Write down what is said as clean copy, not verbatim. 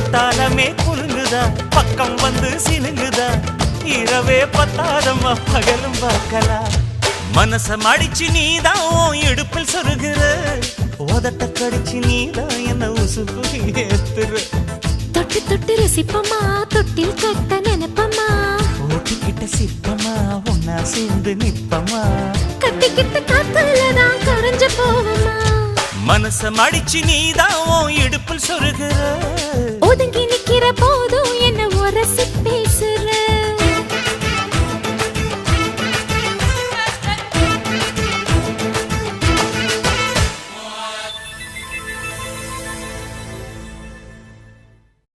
குத்தாலமே குலுங்குதா பக்கம் வந்து சினுங்குதா இரவே பத்தாதம்மா பகலும் பார்க்கலாம் மனச மடிச்சு நீதான் இடுப்பில் சொருகிற உதட்ட கடிச்சு நீதான் என்ன உசுப்பு ஏத்துற தொட்டு தொட்டு ரசிப்பமா தொட்டில் கட்ட நினைப்பமா ஓட்டிக்கிட்ட சிற்பமா ஒன்னா சேர்ந்து நிற்பமா கட்டிக்கிட்ட காத்துலதான் கரைஞ்சு போவமா மனச மடிச்சு நீதான் இடுப்பில் சொருகிற